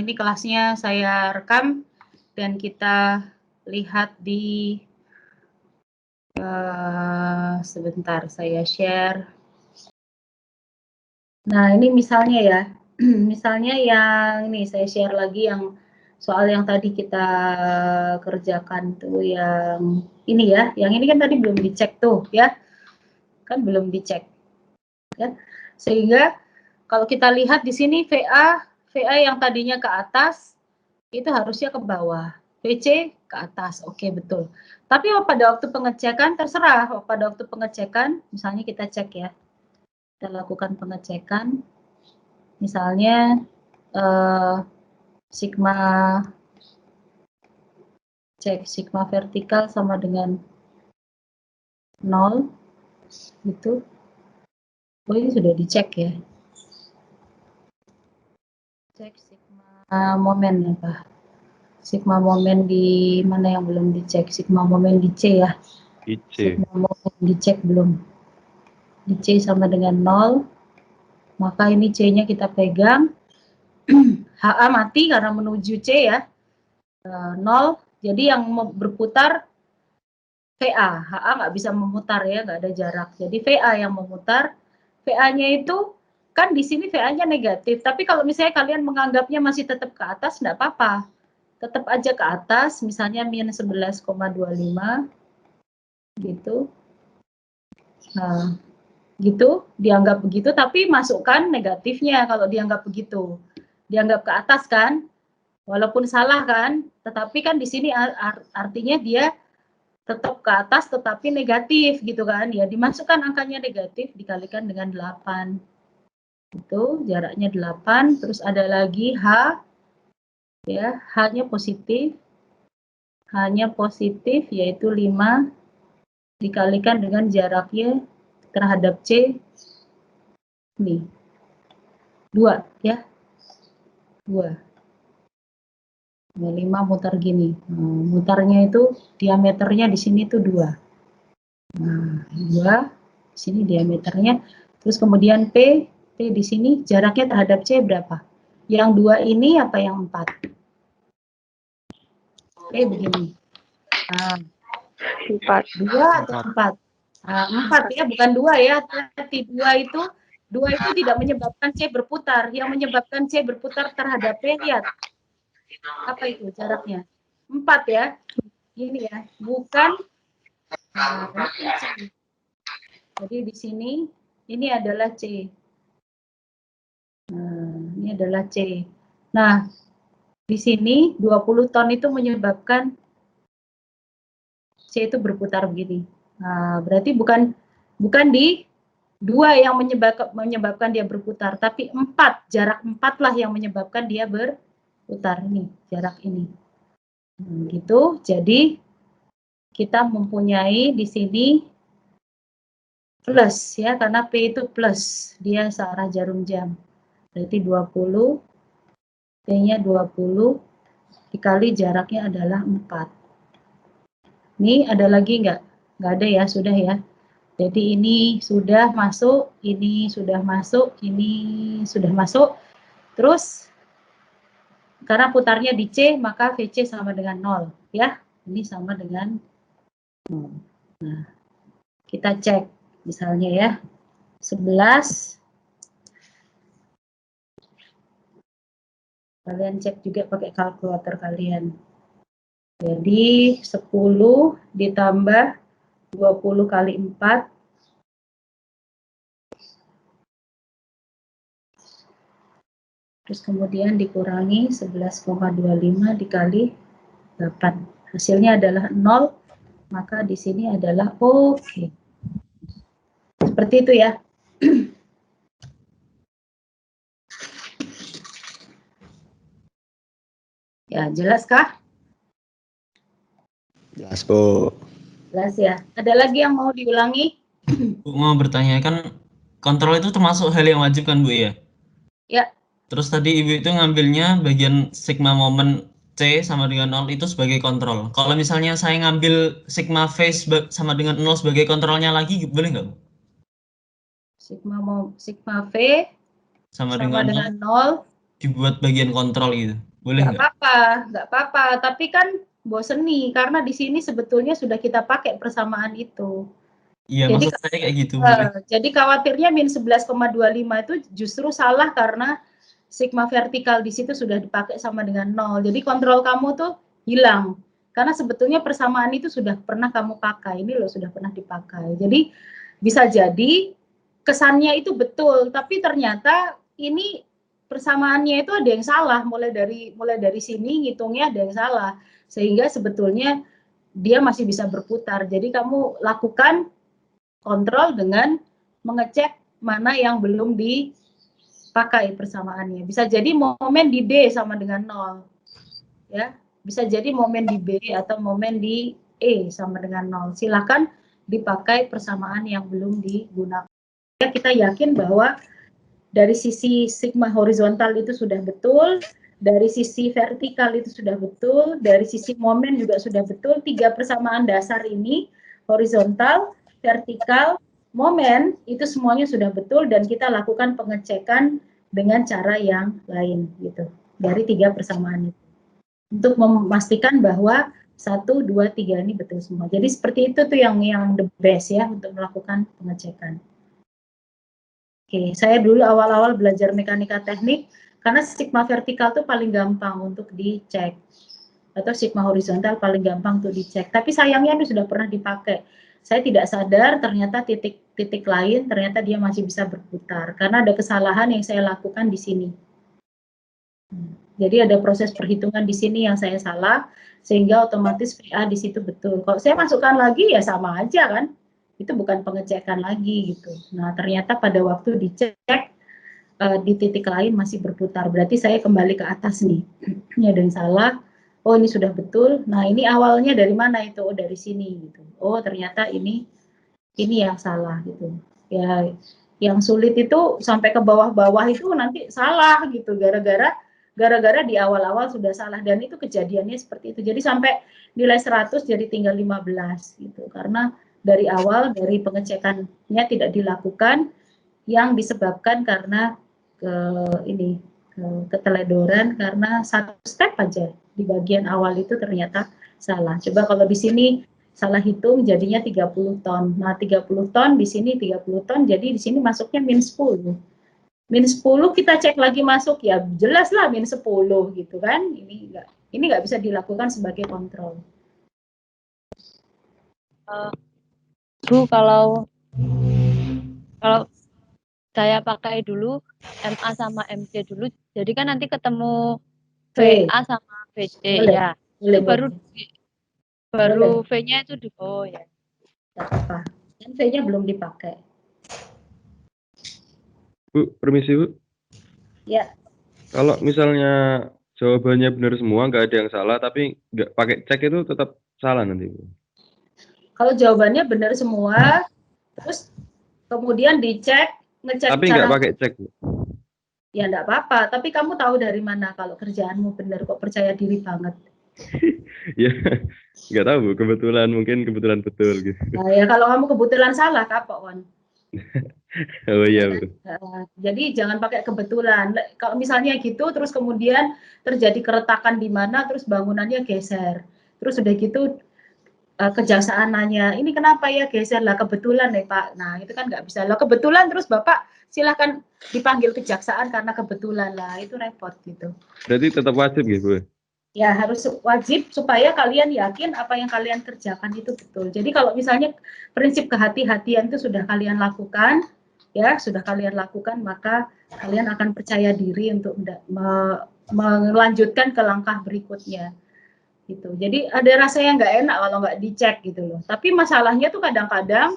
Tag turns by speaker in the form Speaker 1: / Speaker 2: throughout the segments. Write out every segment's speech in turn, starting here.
Speaker 1: Ini kelasnya saya rekam dan kita lihat di sebentar saya share. Nah, ini misalnya ya, misalnya yang ini saya share lagi yang soal yang tadi kita kerjakan tuh yang ini ya, yang ini kan tadi belum dicek tuh ya, kan belum dicek, kan? Sehingga kalau kita lihat di sini VA yang tadinya ke atas itu harusnya ke bawah, VC ke atas, oke betul. Tapi pada waktu pengecekan terserah, pada waktu pengecekan misalnya kita cek ya, kita lakukan pengecekan, misalnya sigma cek sigma vertikal sama dengan 0 gitu. Oh ini sudah dicek ya. Cek sigma momen apa? Sigma momen di mana yang belum dicek? Sigma momen di C ya.
Speaker 2: di C.
Speaker 1: Sigma momen dicek belum. Di C sama dengan 0. Maka ini C-nya kita pegang. HA mati karena menuju C ya. 0. Jadi yang berputar VA. HA nggak bisa memutar ya, nggak ada jarak. Jadi VA yang memutar. VA-nya itu kan di sini VA-nya negatif. Tapi kalau misalnya kalian menganggapnya masih tetap ke atas, nggak apa-apa. Tetap aja ke atas, misalnya minus 11,25 gitu. Nah, gitu, dianggap begitu, tapi masukkan negatifnya kalau dianggap begitu. Dianggap ke atas kan, walaupun salah kan, tetapi kan di sini artinya dia tetap ke atas tetapi negatif gitu kan, ya dimasukkan angkanya negatif dikalikan dengan 8. Itu jaraknya 8, terus ada lagi H, ya, H-nya positif. H-nya positif yaitu 5 dikalikan dengan jaraknya terhadap C ini 2 ya, 2. Nah, 5 mutar gini. Nah, mutarnya itu diameternya di sini tuh 2. Nah, 2 di sini diameternya. Terus kemudian P di sini jaraknya terhadap C berapa? Yang 2 ini apa yang 4? P begini. Nah,
Speaker 3: 4.
Speaker 1: 2 atau 4? Nah, 4 ya, bukan 2 ya. Hati 2 itu tidak menyebabkan C berputar. Yang menyebabkan C berputar terhadap P, lihat. Apa itu jaraknya? 4 ya. Ini ya, bukan. Nah, C. Jadi di sini ini adalah C. Nah, ini adalah C. Nah, di sini 20 ton itu menyebabkan C itu berputar begini. Nah, berarti bukan di 2 yang menyebabkan dia berputar, tapi 4, jarak 4 lah yang menyebabkan dia berputar. Ini, jarak ini. Gitu, jadi kita mempunyai di sini plus ya, karena P itu plus, dia searah jarum jam. Berarti 20, P-nya 20, dikali jaraknya adalah 4. Ini ada lagi nggak? Nggak ada ya, sudah ya. Jadi ini sudah masuk, ini sudah masuk, ini sudah masuk. Terus, karena putarnya di C, maka VC sama dengan 0. Ya, ini sama dengan 0. Nah, kita cek misalnya ya. 11. Kalian cek juga pakai kalkulator kalian. Jadi 10 ditambah 20 kali 4. Terus kemudian dikurangi 11,25 dikali 8. Hasilnya adalah 0, maka di sini adalah oke. Seperti itu ya. Ya, jelaskah?
Speaker 2: Jelas, Bu.
Speaker 1: Jelas ya. Ada lagi yang mau diulangi?
Speaker 3: Bu, mau bertanya, kan kontrol itu termasuk hal yang wajib kan Bu ya?
Speaker 1: Ya.
Speaker 3: Terus tadi Ibu itu ngambilnya bagian sigma momen C sama dengan 0 itu sebagai kontrol. Kalau misalnya saya ngambil sigma V sama dengan 0 sebagai kontrolnya lagi, boleh nggak Bu?
Speaker 1: Sigma V
Speaker 3: sama
Speaker 1: dengan
Speaker 3: dengan
Speaker 1: 0
Speaker 3: dibuat bagian kontrol gitu. Boleh nggak?
Speaker 1: Nggak apa-apa. Tapi kan bosen nih, karena di sini sebetulnya sudah kita pakai persamaan itu.
Speaker 3: Iya,
Speaker 1: Jadi,
Speaker 3: maksud saya kayak gitu. Boleh.
Speaker 1: jadi khawatirnya min 11,25 itu justru salah karena sigma vertikal di situ sudah dipakai sama dengan 0. Jadi kontrol kamu tuh hilang. Karena sebetulnya persamaan itu sudah pernah kamu pakai. Ini loh sudah pernah dipakai. Jadi bisa jadi kesannya itu betul, tapi ternyata ini persamaannya itu ada yang salah. Mulai dari sini ngitungnya ada yang salah. Sehingga sebetulnya dia masih bisa berputar. Jadi kamu lakukan kontrol dengan mengecek mana yang belum dipakai persamaannya. Bisa jadi momen di D sama dengan 0. Ya, bisa jadi momen di B atau momen di E sama dengan 0. Silakan dipakai persamaan yang belum digunakan. Kita yakin bahwa dari sisi sigma horizontal itu sudah betul, dari sisi vertikal itu sudah betul, dari sisi momen juga sudah betul. 3 persamaan dasar ini, horizontal, vertikal, momen, itu semuanya sudah betul dan kita lakukan pengecekan dengan cara yang lain gitu. Dari 3 persamaan itu. Untuk memastikan bahwa 1, 2, 3 ini betul semua. Jadi seperti itu tuh yang the best ya untuk melakukan pengecekan. Oke, saya dulu awal-awal belajar mekanika teknik, karena sigma vertikal tuh paling gampang untuk dicek. Atau sigma horizontal paling gampang untuk dicek. Tapi sayangnya ini sudah pernah dipakai. Saya tidak sadar ternyata titik-titik lain, ternyata dia masih bisa berputar. Karena ada kesalahan yang saya lakukan di sini. Jadi ada proses perhitungan di sini yang saya salah, sehingga otomatis VA di situ betul. Kalau saya masukkan lagi ya sama aja kan. Itu bukan pengecekan lagi gitu. Nah, ternyata pada waktu dicek di titik lain masih berputar. Berarti saya kembali ke atas nih. Ini ada yang salah. Oh, ini sudah betul. Nah, ini awalnya dari mana itu? Oh, dari sini gitu. Oh, ternyata ini yang salah gitu. Ya, yang sulit itu sampai ke bawah-bawah itu nanti salah gitu gara-gara di awal-awal sudah salah, dan itu kejadiannya seperti itu. Jadi sampai nilai 100 jadi tinggal 15 gitu. Karena dari awal dari pengecekannya tidak dilakukan, yang disebabkan karena keteledoran karena satu step aja di bagian awal itu ternyata salah. Coba kalau di sini salah hitung jadinya 30 ton. Nah, 30 ton di sini 30 ton, jadi di sini masuknya min 10. Min 10 kita cek lagi masuk, ya jelas lah min 10 gitu kan. Ini nggak bisa dilakukan sebagai kontrol.
Speaker 4: Bu, kalau saya pakai dulu MA sama MC dulu, jadi kan nanti ketemu VA sama VC ya. Itu baru V-nya itu di ya.
Speaker 1: Tidak apa-apa. Kan V-nya belum dipakai.
Speaker 2: Bu, permisi Bu.
Speaker 1: Ya.
Speaker 2: Kalau misalnya jawabannya benar semua, nggak ada yang salah, tapi nggak pakai cek itu tetap salah nanti Bu.
Speaker 1: Kalau jawabannya benar semua, terus kemudian dicek, ngecek
Speaker 2: Tapi nggak pakai cek, Bu.
Speaker 1: Ya enggak apa-apa, tapi kamu tahu dari mana kalau kerjaanmu benar, kok percaya diri banget?
Speaker 2: Ya, nggak tahu, Bu. Mungkin kebetulan betul gitu.
Speaker 1: Nah, ya kalau kamu kebetulan salah, kapok, Wan.
Speaker 2: Oh iya, Bu.
Speaker 1: Jadi jangan pakai kebetulan. Kalau misalnya gitu, terus kemudian terjadi keretakan di mana, terus bangunannya geser. Terus udah gitu kejaksaan nanya, ini kenapa ya geser lah, kebetulan ya Pak. Nah itu kan nggak bisa. Lah kebetulan terus Bapak silahkan dipanggil kejaksaan karena kebetulan lah, itu repot gitu.
Speaker 2: Berarti tetap wajib gitu, Bu.
Speaker 1: Ya harus wajib supaya kalian yakin apa yang kalian kerjakan itu betul. Jadi kalau misalnya prinsip kehati-hatian itu sudah kalian lakukan, maka kalian akan percaya diri untuk melanjutkan ke langkah berikutnya. Gitu. Jadi ada rasa yang nggak enak kalau nggak dicek gitu loh. Tapi masalahnya tuh kadang-kadang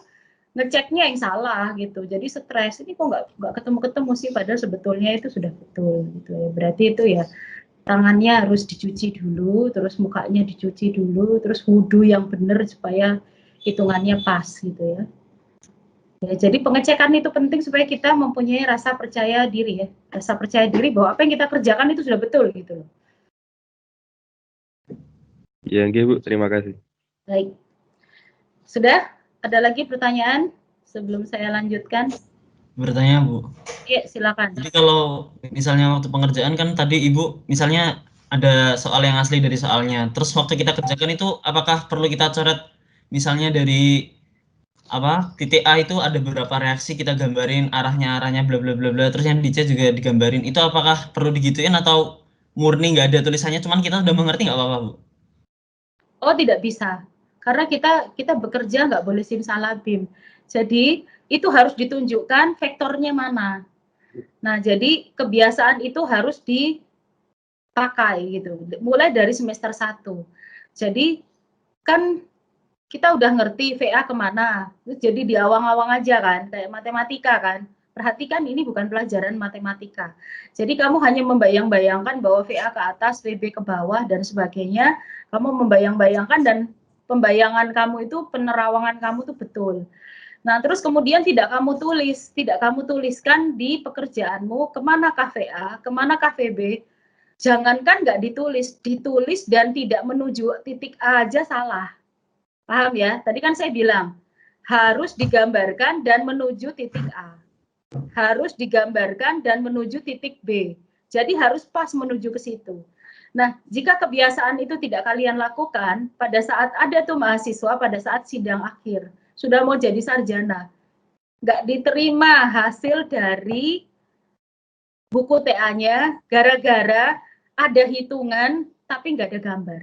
Speaker 1: ngeceknya yang salah gitu. Jadi stres, ini kok nggak ketemu sih, padahal sebetulnya itu sudah betul gitu ya. Berarti itu ya tangannya harus dicuci dulu, terus mukanya dicuci dulu, terus wudhu yang benar supaya hitungannya pas gitu ya. Ya, jadi pengecekan itu penting supaya kita mempunyai rasa percaya diri ya, rasa percaya diri bahwa apa yang kita kerjakan itu sudah betul gitu loh.
Speaker 2: Ya, Bu. Terima kasih.
Speaker 1: Baik. Sudah? Ada lagi pertanyaan sebelum saya lanjutkan?
Speaker 3: Bertanya, Bu.
Speaker 1: Iya, silakan.
Speaker 3: Jadi kalau misalnya waktu pengerjaan kan tadi Ibu misalnya ada soal yang asli dari soalnya. Terus waktu kita kerjakan itu apakah perlu kita coret misalnya dari titik A itu ada beberapa reaksi, kita gambarin arahnya bla bla bla bla, terus yang di C juga digambarin. Itu apakah perlu digituin atau murni nggak ada tulisannya, cuman kita udah mengerti nggak apa-apa, Bu?
Speaker 1: Oh, tidak bisa. Karena kita bekerja nggak boleh simsalabim. Jadi itu harus ditunjukkan vektornya mana. Nah, jadi kebiasaan itu harus dipakai gitu. Mulai dari semester 1. Jadi kan kita udah ngerti VA kemana. Jadi di awang-awang aja kan, kayak matematika kan. Perhatikan ini bukan pelajaran matematika. Jadi kamu hanya membayang-bayangkan bahwa VA ke atas, VB ke bawah, dan sebagainya. Kamu membayang-bayangkan dan pembayangan kamu itu, penerawangan kamu itu betul. Nah, terus kemudian tidak kamu tuliskan di pekerjaanmu, kemanakah VA, kemanakah VB. Jangankan nggak ditulis dan tidak menuju titik A aja salah. Paham ya? Tadi kan saya bilang, harus digambarkan dan menuju titik A. Harus digambarkan dan menuju titik B. Jadi harus pas menuju ke situ. Nah, jika kebiasaan itu tidak kalian lakukan, pada saat ada tuh mahasiswa, pada saat sidang akhir, sudah mau jadi sarjana, nggak diterima hasil dari buku TA-nya, gara-gara ada hitungan, tapi nggak ada gambar.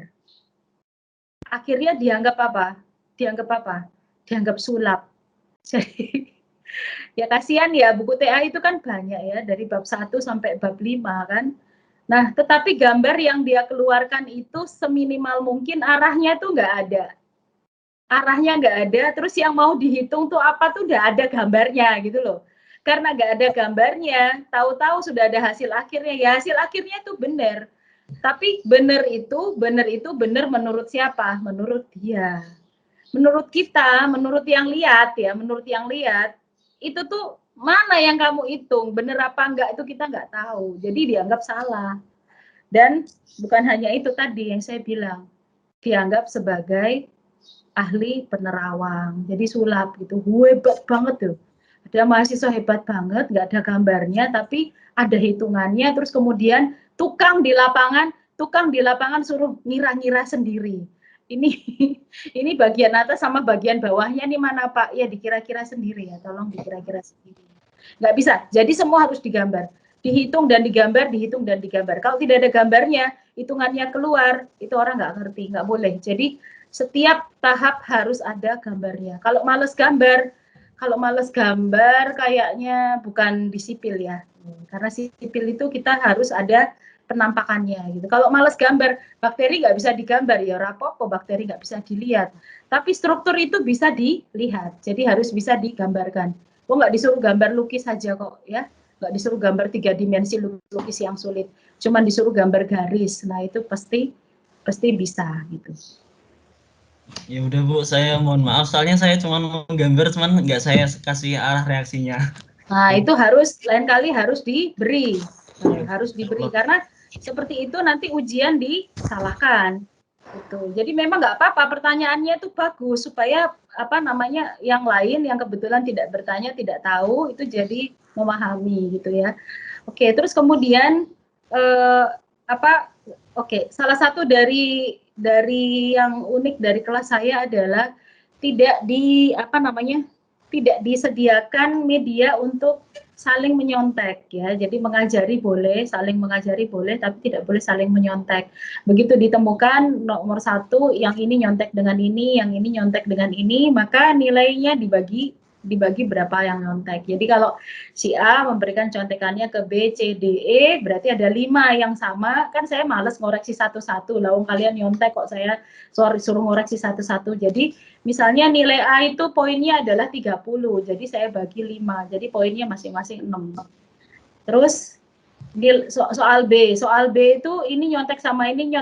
Speaker 1: Akhirnya dianggap apa? Dianggap sulap. Jadi ya kasihan ya, buku TA itu kan banyak ya, dari bab 1 sampai bab 5 kan. Nah, tetapi gambar yang dia keluarkan itu seminimal mungkin arahnya tuh nggak ada. Arahnya nggak ada, terus yang mau dihitung tuh apa tuh nggak ada gambarnya gitu loh. Karena nggak ada gambarnya, tahu-tahu sudah ada hasil akhirnya, ya hasil akhirnya tuh benar. Tapi benar itu benar menurut siapa? Menurut dia. Menurut kita, menurut yang lihat, itu tuh mana yang kamu hitung, benar apa enggak itu kita nggak tahu. Jadi dianggap salah. Dan bukan hanya itu tadi yang saya bilang, dianggap sebagai ahli penerawang. Jadi sulap gitu, hebat banget tuh. Ada mahasiswa hebat banget, nggak ada gambarnya, tapi ada hitungannya. Terus kemudian tukang di lapangan suruh ngira-ngira sendiri. Ini bagian atas sama bagian bawahnya nih mana Pak? Ya dikira-kira sendiri ya, tolong dikira-kira sendiri. Nggak bisa, jadi semua harus digambar. Dihitung dan digambar. Kalau tidak ada gambarnya, hitungannya keluar, itu orang nggak ngerti, nggak boleh. Jadi setiap tahap harus ada gambarnya. Kalau males gambar kayaknya bukan di sipil ya. Karena sipil itu kita harus ada penampakannya gitu. Kalau males gambar, bakteri nggak bisa digambar ya rapopo, bakteri nggak bisa dilihat. Tapi struktur itu bisa dilihat, jadi harus bisa digambarkan. Kok nggak disuruh gambar lukis saja kok ya, nggak disuruh gambar 3 dimensi lukis yang sulit, cuman disuruh gambar garis. Nah itu pasti bisa gitu.
Speaker 3: Ya udah Bu, saya mohon maaf soalnya saya cuma menggambar cuman nggak saya kasih arah reaksinya.
Speaker 1: Nah, itu lain kali harus diberi. Harus diberi
Speaker 3: Allah.
Speaker 1: karena seperti itu nanti ujian disalahkan. Gitu. Jadi memang nggak apa-apa pertanyaannya itu bagus supaya yang lain yang kebetulan tidak bertanya tidak tahu itu jadi memahami gitu ya. Oke, terus kemudian salah satu dari yang unik dari kelas saya adalah tidak disediakan media untuk saling menyontek ya. Jadi saling mengajari boleh, tapi tidak boleh saling menyontek. Begitu ditemukan nomor satu, yang ini nyontek dengan ini, yang ini nyontek dengan ini, maka nilainya dibagi berapa yang nyontek. Jadi kalau si A memberikan contekannya ke B, C, D, E, berarti ada 5 yang sama. Kan saya males ngoreksi satu-satu. Lawang kalian nyontek kok saya suruh ngoreksi satu-satu. Jadi misalnya nilai A itu poinnya adalah 30, jadi saya bagi 5, jadi poinnya masing-masing 6. Terus soal B itu ini nyontek sama ini,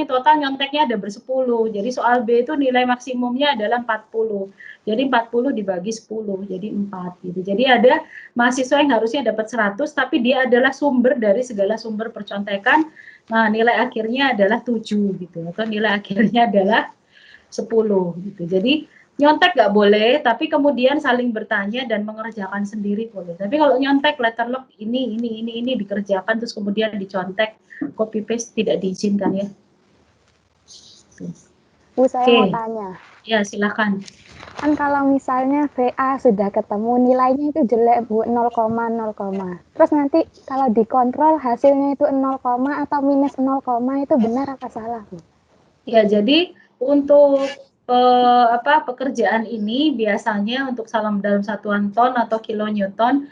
Speaker 1: total nyonteknya ada bersepuluh, jadi soal B itu nilai maksimumnya adalah 40, jadi 40 dibagi 10, jadi 4 gitu. Jadi ada mahasiswa yang harusnya dapat 100, tapi dia adalah sumber dari segala sumber percontekan, nah nilai akhirnya adalah 7 gitu, atau nilai akhirnya adalah 10 gitu. Jadi nyontek nggak boleh, tapi kemudian saling bertanya dan mengerjakan sendiri boleh. Tapi kalau nyontek letter lock ini dikerjakan terus kemudian dicontek, copy paste tidak diizinkan ya.
Speaker 5: Bu, saya mau tanya.
Speaker 1: Ya, silakan.
Speaker 5: Kan kalau misalnya VA sudah ketemu nilainya itu jelek Bu, 0, terus nanti kalau dikontrol hasilnya itu 0, atau minus 0, itu benar apa salah Bu?
Speaker 1: Ya, jadi untuk pekerjaan ini biasanya untuk dalam satuan ton atau kilonewton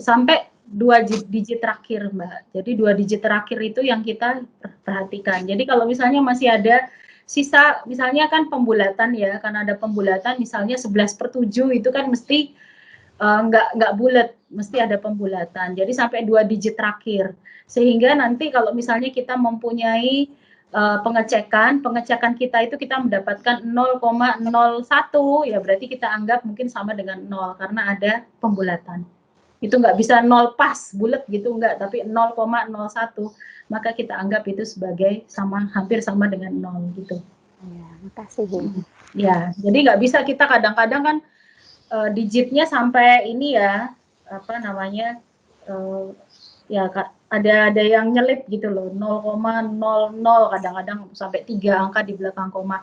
Speaker 1: sampai 2 digit terakhir Mbak. Jadi 2 digit terakhir itu yang kita perhatikan. Jadi kalau misalnya masih ada sisa, misalnya kan pembulatan ya, karena ada pembulatan misalnya 11/7 itu kan mesti nggak bulat, mesti ada pembulatan. Jadi sampai 2 digit terakhir. Sehingga nanti kalau misalnya kita mempunyai pengecekan kita itu kita mendapatkan 0,01 ya berarti kita anggap mungkin sama dengan 0 karena ada pembulatan. Itu nggak bisa 0 pas bulat gitu enggak, tapi 0,01 maka kita anggap itu sebagai hampir sama dengan 0 gitu.
Speaker 5: Ya, makasih Bu.
Speaker 1: Ya, jadi nggak bisa kita kadang-kadang kan digitnya sampai ini ya ya ada yang nyelip gitu loh, 0,00 kadang-kadang sampai 3 angka di belakang koma.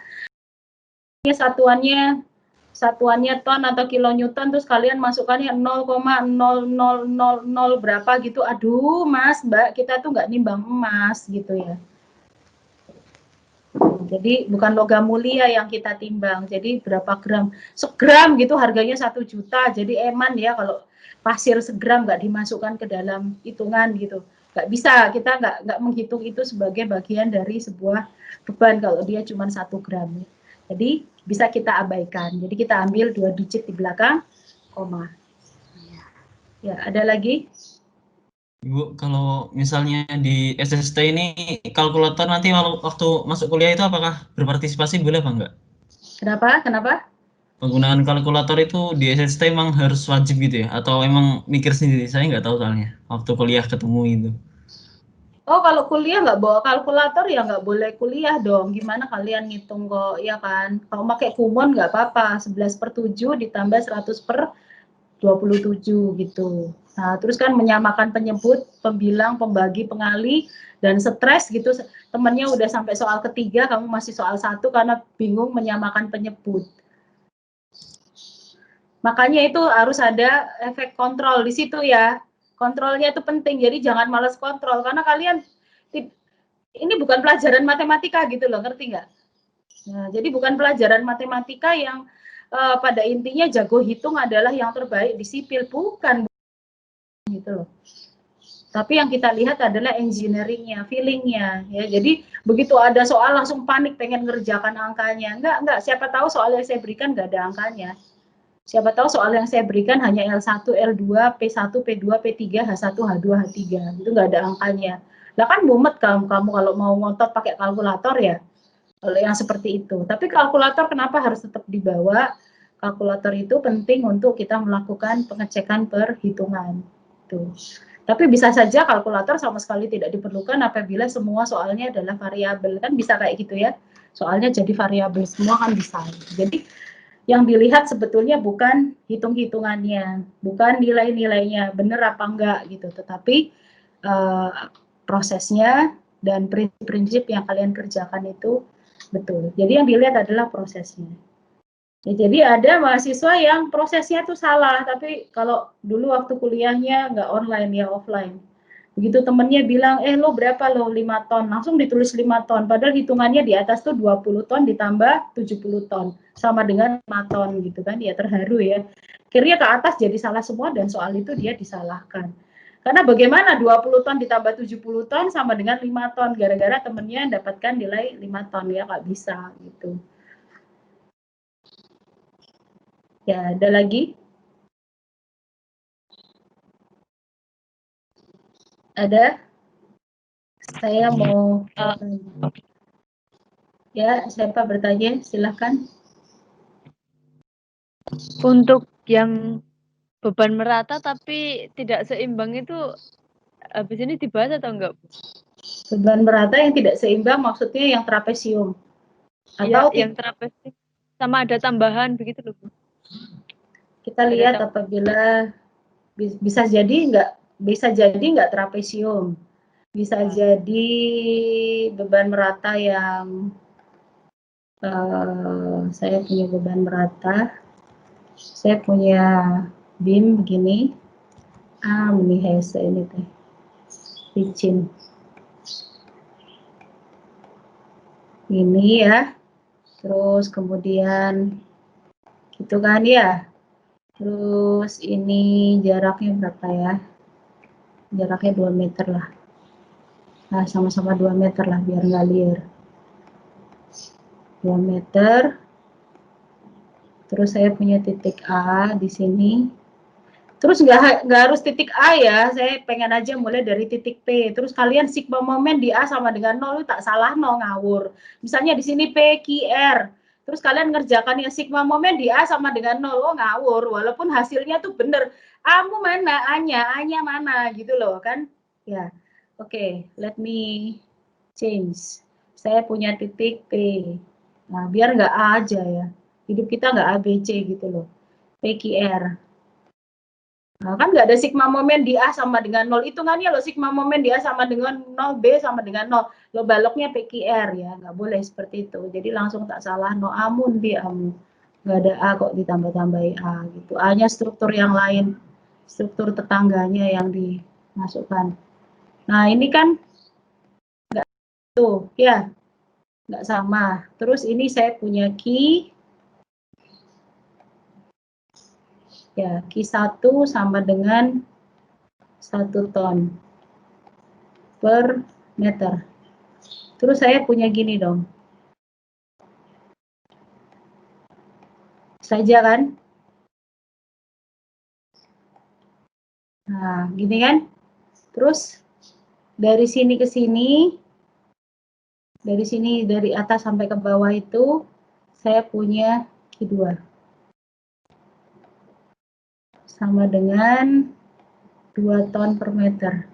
Speaker 1: Satuannya ton atau kilonewton terus kalian masukkannya 0,0000 berapa gitu. Aduh, Mas, Mbak, kita tuh nggak nimbang emas gitu ya. Jadi bukan logam mulia yang kita timbang. Jadi berapa gram? Segram gitu harganya 1 juta. Jadi eman ya kalau pasir segram nggak dimasukkan ke dalam hitungan gitu. Nggak bisa, kita nggak menghitung itu sebagai bagian dari sebuah beban kalau dia cuma 1 gram. Jadi bisa kita abaikan. Jadi kita ambil 2 digit di belakang koma. Ya, ada lagi?
Speaker 3: Ibu, kalau misalnya di SST ini kalkulator nanti waktu masuk kuliah itu apakah berpartisipasi boleh apa enggak?
Speaker 1: Kenapa?
Speaker 3: Penggunaan kalkulator itu di SST emang harus wajib gitu ya? Atau emang mikir sendiri? Saya nggak tahu soalnya waktu kuliah ketemu itu.
Speaker 1: Oh, kalau kuliah nggak bawa kalkulator ya nggak boleh kuliah dong. Gimana kalian ngitung kok, ya kan? Kalau pakai kumon nggak apa-apa, 11/7 ditambah 100/27 gitu. Nah, terus kan menyamakan penyebut, pembilang, pembagi, pengali, dan stres gitu. Temennya udah sampai soal ketiga, kamu masih soal 1 karena bingung menyamakan penyebut. Makanya itu harus ada efek kontrol di situ ya. Kontrolnya itu penting, jadi jangan malas kontrol. Karena kalian, ini bukan pelajaran matematika gitu loh, ngerti nggak? Nah, jadi bukan pelajaran matematika yang pada intinya jago hitung adalah yang terbaik di sipil, bukan gitu loh. Tapi yang kita lihat adalah engineering-nya, feeling-nya ya. Jadi begitu ada soal langsung panik pengen ngerjakan angkanya. Enggak, siapa tahu soal yang saya berikan nggak ada angkanya. Siapa tahu soal yang saya berikan hanya L1, L2, P1, P2, P3, H1, H2, H3. Itu nggak ada angkanya. Lah kan mumet kamu kalau mau ngotot pakai kalkulator ya. Kalau yang seperti itu. Tapi kalkulator kenapa harus tetap dibawa? Kalkulator itu penting untuk kita melakukan pengecekan perhitungan. Tuh. Tapi bisa saja kalkulator sama sekali tidak diperlukan apabila semua soalnya adalah variabel. Kan bisa kayak gitu ya. Soalnya jadi variabel semua kan bisa. Jadi yang dilihat sebetulnya bukan hitung-hitungannya, bukan nilai-nilainya, benar apa enggak gitu, tetapi prosesnya dan prinsip-prinsip yang kalian kerjakan itu betul. Jadi yang dilihat adalah prosesnya. Ya, jadi ada mahasiswa yang prosesnya itu salah, tapi kalau dulu waktu kuliahnya nggak online ya offline. Begitu temennya bilang, lo berapa lo 5 ton, langsung ditulis 5 ton, padahal hitungannya di atas tuh 20 ton ditambah 70 ton, sama dengan 5 ton gitu kan, ya terharu ya. Akhirnya ke atas jadi salah semua dan soal itu dia disalahkan. Karena bagaimana 20 ton ditambah 70 ton sama dengan 5 ton, gara-gara temennya dapatkan nilai 5 ton, ya nggak bisa gitu. Ya, ada lagi? Ada? Saya mau ya, siapa bertanya? Silahkan.
Speaker 4: Untuk yang beban merata tapi tidak seimbang itu habis ini dibahas atau enggak?
Speaker 1: Beban merata yang tidak seimbang maksudnya yang trapesium?
Speaker 4: Atau ya, yang trapesium sama ada tambahan begitu loh, Bu.
Speaker 1: Kita lihat apabila bisa jadi nggak trapesium, bisa jadi beban merata yang saya punya beban merata, saya punya BIM begini, ini hese ini teh, licin, ini ya, terus kemudian gitu kan ya. Terus ini jaraknya berapa ya? Jaraknya 2 meter lah. Nah, sama-sama 2 meter lah biar nggak liar. 2 meter. Terus saya punya titik A di sini. Terus nggak harus titik A ya, saya pengen aja mulai dari titik P. Terus kalian sigma momen di A sama dengan 0, tak salah, no, ngawur. Misalnya di sini P, Q, R. Terus kalian ngerjakan yang sigma momen di A sama dengan 0, oh ngawur. Walaupun hasilnya tuh bener. A-mu mana? A-nya mana? Gitu loh kan. Ya, oke, let me change. Saya punya titik P. Nah, biar nggak A aja ya. Hidup kita nggak A, B, C gitu loh. P, Q, R. Nah, kan nggak ada sigma momen di A sama dengan 0. Hitungannya loh, sigma momen di A sama dengan 0, B sama dengan 0. Lo baloknya PQR ya, nggak boleh seperti itu. Jadi langsung tak salah, no amun di amu. Nggak ada A kok ditambah-tambahi A gitu. A-nya struktur yang lain, struktur tetangganya yang dimasukkan. Nah ini kan nggak tuh, ya nggak sama. Terus ini saya punya key. Ya, Q1 sama dengan 1 ton per meter. Terus saya punya gini dong. Saja kan? Nah, gini kan? Terus dari sini ke sini, dari atas sampai ke bawah itu, saya punya Q2. Sama dengan 2 ton per meter.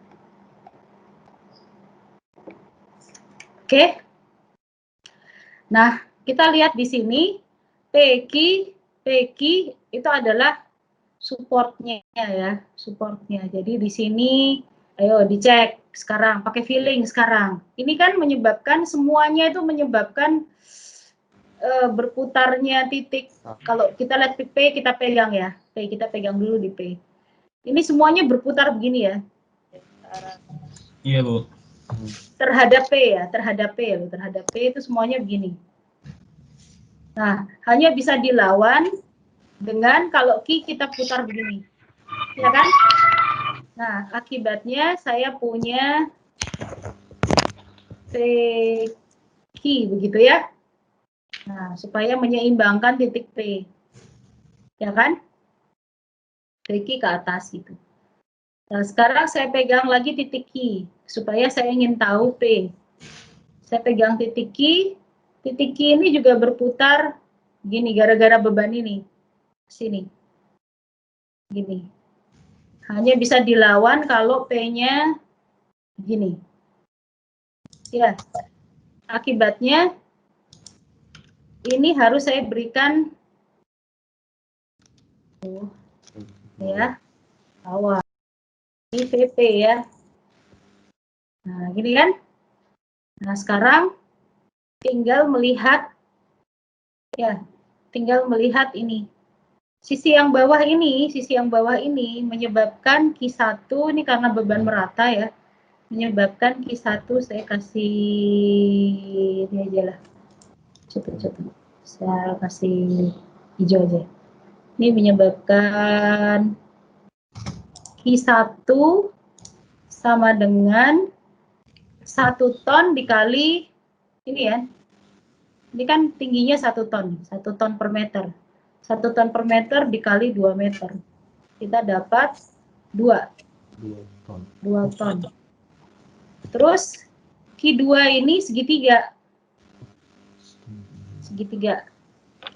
Speaker 1: Oke? Nah, kita lihat di sini, PQ itu adalah supportnya ya, supportnya. Jadi di sini, ayo dicek sekarang, pakai feeling sekarang. Ini kan menyebabkan, semuanya itu menyebabkan berputarnya titik. Kalau kita lihat P, kita pegang ya. P, kita pegang dulu di P. Ini semuanya berputar begini ya.
Speaker 3: Iya, Bu.
Speaker 1: Terhadap P ya, terhadap P itu semuanya begini. Nah, hanya bisa dilawan dengan kalau Q kita putar begini. Ya kan? Nah, akibatnya saya punya PQ begitu ya. Nah, supaya menyeimbangkan titik P. Ya kan? PQ ke atas gitu. Nah, sekarang saya pegang lagi titik Q supaya saya ingin tahu P. Saya pegang titik Q, Titik Q ini juga berputar gini gara-gara beban ini. Sini. Gini. Hanya bisa dilawan kalau P-nya gini. Ya. Akibatnya ini harus saya berikan ya. Awal. Ini VP ya. Nah, gini kan? Nah, sekarang tinggal melihat ini. Sisi yang bawah ini menyebabkan Q1 ini karena beban merata ya. Menyebabkan Q1 saya kasih ini aja lah. Cepet. Saya kasih hijau aja. Ini menyebabkan Q1 sama dengan 1 ton dikali ini ya. Ini kan tingginya 1 ton per meter. 1 ton per meter dikali 2 meter. Kita dapat 2 ton. Terus Q2 ini segitiga.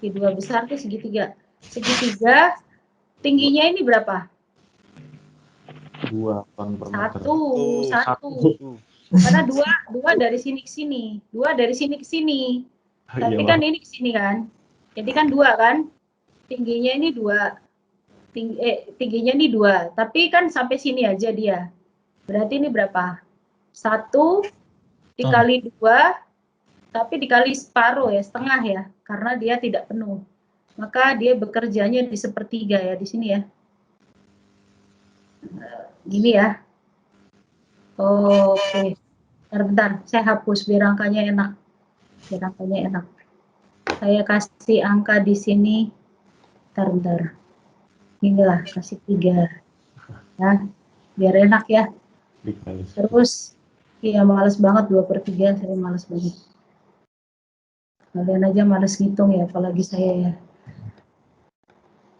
Speaker 1: Q2 besar itu segitiga. Segitiga tingginya ini berapa?
Speaker 6: 2 ton per meter.
Speaker 1: 1. Karena 2 dari sini ke sini. 2 dari sini ke sini. Tapi kan ini ke sini kan. Jadi kan 2 kan. Tingginya ini 2. Tingginya ini 2. Tapi kan sampai sini aja dia. Berarti ini berapa? 1 dikali 2. Tapi dikali separuh ya, setengah ya. Karena dia tidak penuh. Maka dia bekerjanya di sepertiga ya di sini ya. Gini ya. Oke. Bentar, saya hapus biar angkanya enak. Saya kasih angka di sini. Bentar. Inilah, kasih 3. Ya, biar enak ya. Terus, iya males banget 2/3, saya males banget. Kalian aja males ngitung ya, apalagi saya ya.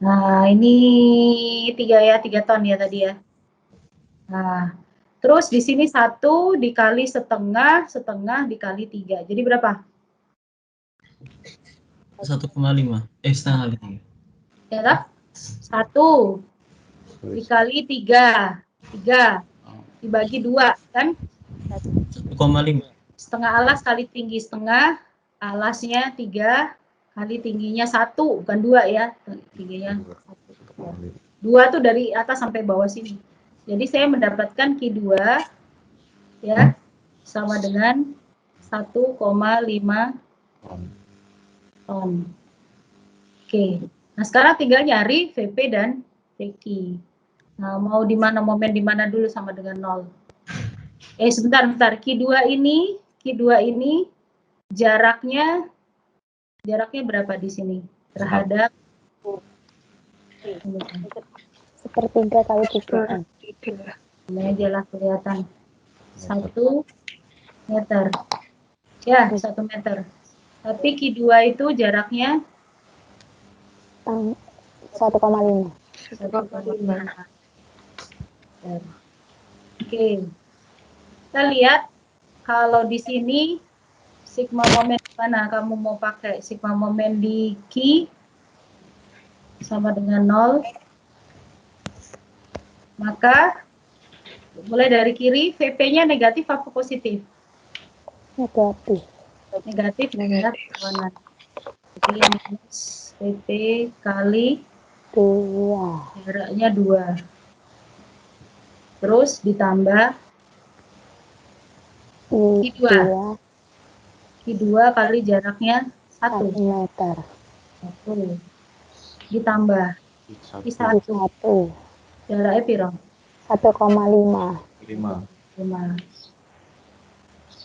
Speaker 1: Nah, ini 3 ton ya tadi ya. Nah, terus di sini 1 dikali setengah dikali 3. Jadi berapa?
Speaker 3: 1,5. Setengah kali 3.
Speaker 1: Ya tak? 1 dikali 3. 3 dibagi 2 kan?
Speaker 3: 1,5.
Speaker 1: Setengah alas kali tinggi setengah. Alasnya 3 kali tingginya 1, bukan 2 ya. Tingginya 1. 2 tuh dari atas sampai bawah sini. Jadi saya mendapatkan Q2 ya sama dengan 1,5 ton. Oke. Nah, sekarang tinggal nyari VP dan VQ. Nah, mau di mana momen di mana dulu sama dengan 0. Sebentar. Q2 ini jaraknya berapa di sini terhadap
Speaker 5: Sepertiga kali 3.
Speaker 1: Ini aja lah kelihatan. 1 meter. Ya, 1 meter. Tapi Q2 itu jaraknya
Speaker 5: 1,5.
Speaker 1: 1,5. Oke. Kita lihat kalau di sini sigma momen mana kamu mau pakai? Sigma momen di Q sama dengan 0. Maka mulai dari kiri, VP-nya negatif apa positif?
Speaker 5: Negatif.
Speaker 1: Negatif. Jadi minus VP kali
Speaker 5: 2.
Speaker 1: jaraknya 2. Terus ditambah Q2 kali jaraknya 1
Speaker 5: meter.
Speaker 1: 1. Ditambah Q1 jaraknya piro?
Speaker 5: 1,5.
Speaker 1: 5.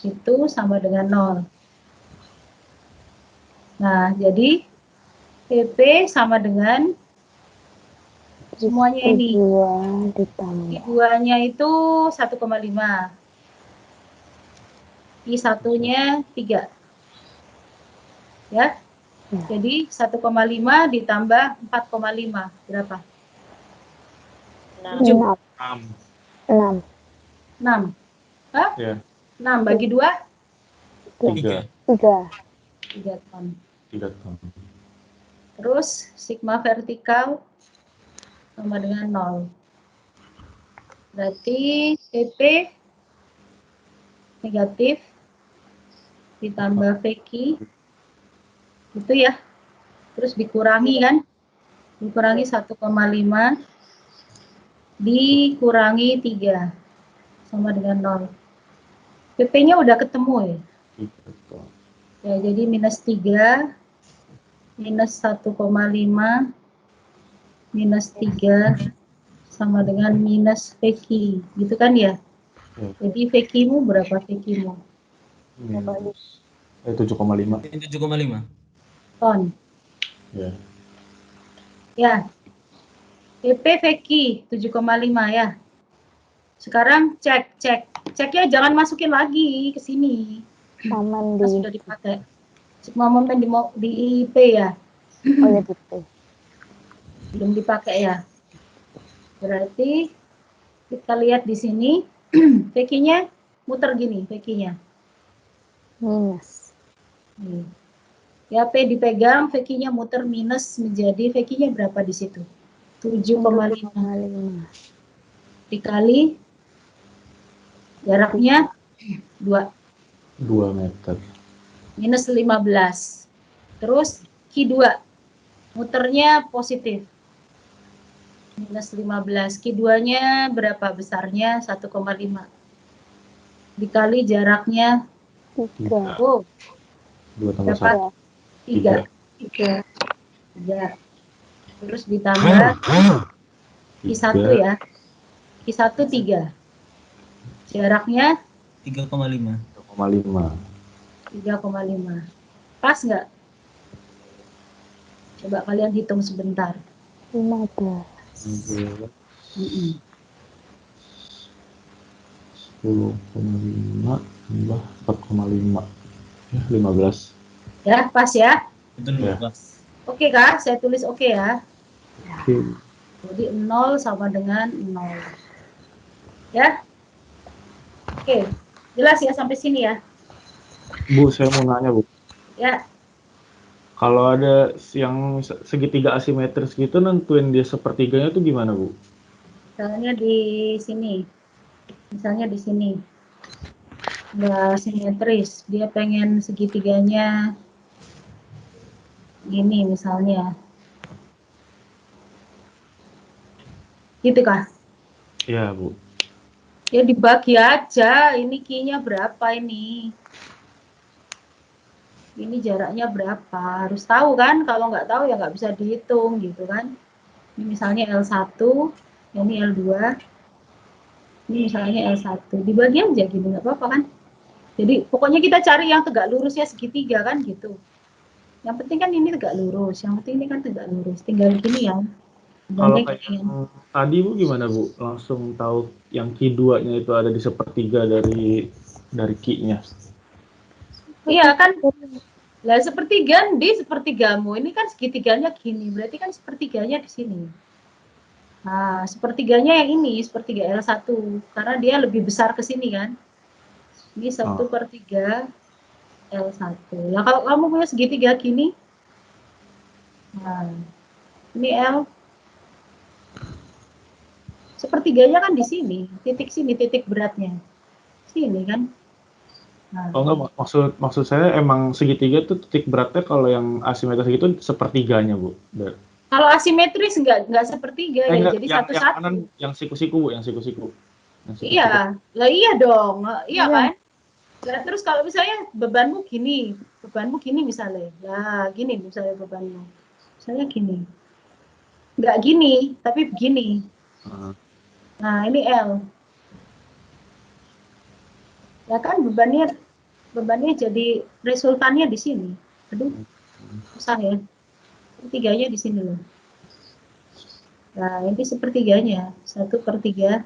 Speaker 1: Itu sama dengan 0. Nah, jadi PP sama dengan semuanya ini. Q2-nya itu 1,5. Q1-nya 3. Ya. Jadi 1,5 ditambah 4,5 berapa? 7.
Speaker 5: 6.
Speaker 1: Hah?
Speaker 6: Ya.
Speaker 1: 6 bagi 2?
Speaker 6: 3.
Speaker 1: 3 ton.
Speaker 6: 3 ton.
Speaker 1: Terus sigma vertikal sama dengan 0. Berarti PP negatif ditambah VQ itu ya. Terus dikurangi kan? Dikurangi 1,5 dikurangi 3 sama dengan 0. PP-nya udah ketemu ya?
Speaker 6: 3 ton.
Speaker 1: Ya, jadi minus 3 minus 1,5 minus 3 sama dengan minus VQ, gitu kan ya?
Speaker 6: Ya.
Speaker 1: Jadi VQ-mu berapa VQ-mu?
Speaker 6: Minus 7,5
Speaker 3: Ini 7,5.
Speaker 1: Ton.
Speaker 6: ya.
Speaker 1: Ya. PP VQ 7,5 ya. Sekarang ceknya jangan masukin lagi ke sini.
Speaker 5: Momen
Speaker 1: Kan
Speaker 5: di
Speaker 1: sudah dipakai. Momen di IP ya.
Speaker 5: oh ya gitu.
Speaker 1: Belum dipakai ya. Berarti kita lihat di sini VQ-nya muter gini VQ-nya.
Speaker 5: Minus.
Speaker 1: Nih. Ya, P dipegang, VQ-nya muter minus menjadi VQ-nya berapa di situ? 7,5 dikali jaraknya 2
Speaker 6: meter.
Speaker 1: minus 15. Terus Q2 muternya positif. Minus 15. Q2-nya berapa besarnya? 1,5. Dikali jaraknya
Speaker 5: 3.
Speaker 1: oh,
Speaker 6: 2 tambah
Speaker 1: berapa?
Speaker 6: 1.
Speaker 1: 3. Terus ditambah Q1 ya. Q1 3. Jaraknya
Speaker 3: 3,5.
Speaker 6: 3,5.
Speaker 1: 3,5. Pas nggak? Coba kalian hitung sebentar.
Speaker 5: 15.
Speaker 6: 10,5 tambah 4,5. Ya, 15.
Speaker 1: Ya, pas ya.
Speaker 3: Betul,
Speaker 6: Ya.
Speaker 3: Mas.
Speaker 1: Oke kah? Saya tulis oke ya.
Speaker 6: Oke.
Speaker 1: Jadi 0 sama dengan 0. Ya. Oke. Jelas ya sampai sini ya.
Speaker 6: Bu, saya mau nanya, Bu.
Speaker 1: Ya.
Speaker 6: Kalau ada yang segitiga asimetris gitu, nentuin dia sepertiganya tuh gimana, Bu?
Speaker 1: Misalnya di sini. Misalnya di sini. Nggak simetris. Dia pengen segitiganya gini misalnya. Gitu kah?
Speaker 6: Iya, Bu.
Speaker 1: Ya dibagi aja. Ini Q-nya berapa ini? Ini jaraknya berapa? Harus tahu kan? Kalau nggak tahu ya nggak bisa dihitung gitu kan. Ini misalnya L1, ini L2, ini misalnya L1. Dibagi aja gini, nggak apa-apa kan? Jadi pokoknya kita cari yang tegak lurusnya segitiga kan gitu. Yang penting kan ini tegak lurus, yang penting ini kan tegak lurus. Tinggal gini ya.
Speaker 6: Kalau
Speaker 1: Banding
Speaker 6: kayak
Speaker 1: gini.
Speaker 6: yang tadi, Bu, gimana, Bu? Langsung tahu yang Q2-nya itu ada di sepertiga dari Q-nya.
Speaker 1: Iya kan? Lah sepertiga di sepertigamu. Ini kan segitiganya gini, berarti kan sepertiganya di sini. Nah, sepertiganya yang ini, sepertiga L1. Karena dia lebih besar ke sini kan. Ini 1/3 L1. Nah, kalau kamu punya segitiga gini, nah, ini L. Sepertiganya kan di sini, titik beratnya. Sini kan. Nah,
Speaker 6: Oh enggak, maksud saya emang segitiga tuh titik beratnya kalau yang asimetris gitu sepertiganya, Bu.
Speaker 1: kalau asimetris enggak sepertiga ya,
Speaker 6: Enggak,
Speaker 1: jadi
Speaker 6: yang
Speaker 1: satu-satu.
Speaker 6: kanan yang siku-siku, Bu, yang siku-siku.
Speaker 1: Iya, lah iya dong, iya kan? Lah terus kalau misalnya bebanmu gini misalnya, lah gini misalnya bebanmu, misalnya gini, nggak gini, tapi begini. Nah ini L, ya kan bebannya jadi resultannya di sini. Aduh, susah ya. Sepertiganya di sini loh. Nah ini sepertiganya, 1/3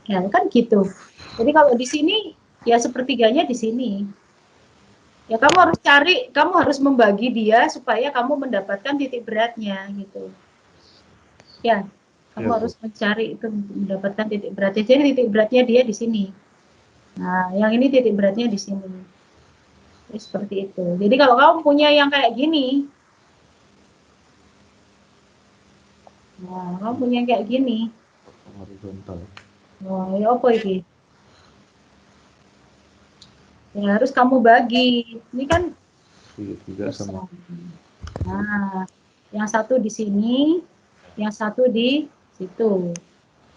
Speaker 1: L kan gitu. Jadi kalau di sini ya sepertiganya di sini. Ya kamu harus membagi dia supaya kamu mendapatkan titik beratnya gitu. Ya, kamu harus mencari itu mendapatkan titik beratnya. Jadi titik beratnya dia di sini. Nah, yang ini titik beratnya di sini. Jadi seperti itu. Jadi kalau kamu punya yang kayak gini, nah, kamu punya yang kayak gini,
Speaker 6: Horizontal.
Speaker 1: oh, ya apa ini? Ya harus kamu bagi. Ini kan
Speaker 6: Segitiga sama.
Speaker 1: nah, yang satu di sini, yang satu di situ.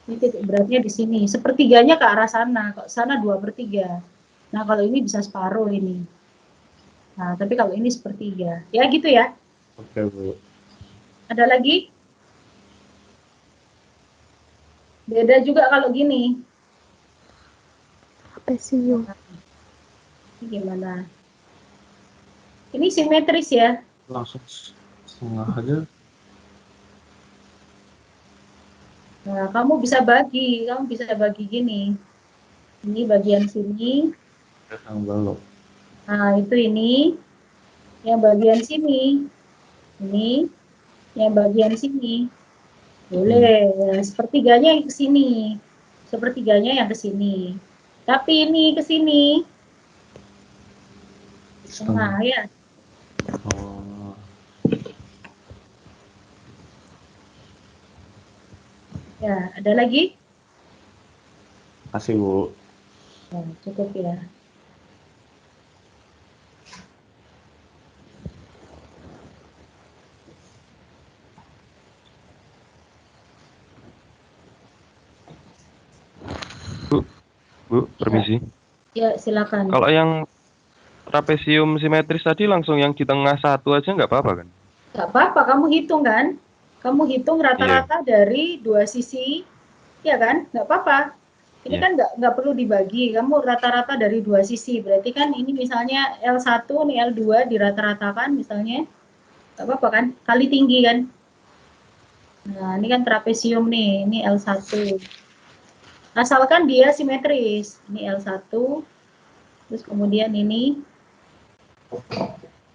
Speaker 1: Ini titik beratnya di sini. Sepertiganya ke arah sana. Kok sana 2/3. Nah, kalau ini bisa separuh ini. Nah, tapi kalau ini sepertiga. Ya gitu ya.
Speaker 6: Oke, Bu.
Speaker 1: Ada lagi? Beda juga kalau gini.
Speaker 5: Trapesium.
Speaker 1: Ini gimana? Ini simetris ya.
Speaker 6: Langsung setengah aja.
Speaker 1: Nah, kamu bisa bagi gini. Ini bagian sini.
Speaker 6: Yang belok.
Speaker 1: Nah, itu ini. Yang bagian sini. Ini. Yang bagian sini. Boleh. Ya, sepertiganya yang ke sini. Sepertiganya yang ke sini. Tapi ini ke sini. Setengah ya.
Speaker 6: Oh.
Speaker 1: Ya, ada lagi?
Speaker 6: Kasih, Bu.
Speaker 1: Ya, cukup ya.
Speaker 2: Bu, permisi.
Speaker 1: Ya, silakan.
Speaker 2: Kalau yang trapesium simetris tadi langsung yang di tengah satu aja nggak apa-apa kan?
Speaker 1: Nggak apa-apa, kamu hitung kan? Kamu hitung rata-rata dari dua sisi, ya kan? Nggak apa-apa. Ini kan nggak perlu dibagi, kamu rata-rata dari dua sisi. Berarti kan ini misalnya L1, nih L2 dirata-ratakan misalnya. Nggak apa-apa kan? Kali tinggi kan? Nah, ini kan trapesium nih, ini L1. Asalkan dia simetris. Ini L1, terus kemudian ini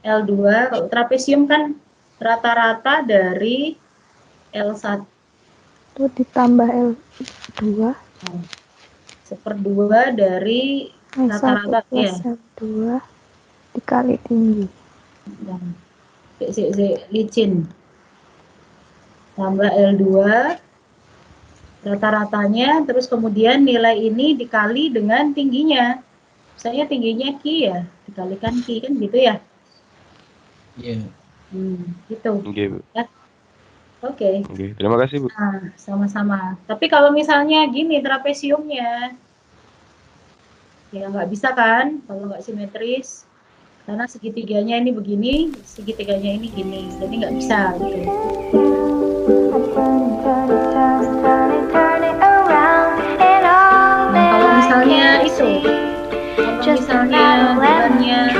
Speaker 1: L2. Kalau trapesium kan rata-rata dari L1
Speaker 5: Itu ditambah L2.
Speaker 1: 1/2 dari
Speaker 5: L1
Speaker 1: rata-rata
Speaker 5: plus
Speaker 1: ya.
Speaker 5: L2 dikali tinggi.
Speaker 1: Licin. Tambah L2 rata-ratanya, terus kemudian nilai ini dikali dengan tingginya. Misalnya tingginya Q ya, dikalikan Q kan gitu ya.
Speaker 3: Iya.
Speaker 1: Gitu.
Speaker 2: Oke, Bu.
Speaker 1: Ya. Oke.
Speaker 2: Oke, terima kasih, Bu.
Speaker 1: Nah, sama-sama. Tapi kalau misalnya gini trapesiumnya, ya nggak bisa kan kalau nggak simetris. Karena segitiganya ini begini, segitiganya ini gini. Jadi nggak bisa gitu. Nah, kalau misalnya itu, kalau misalnya bulannya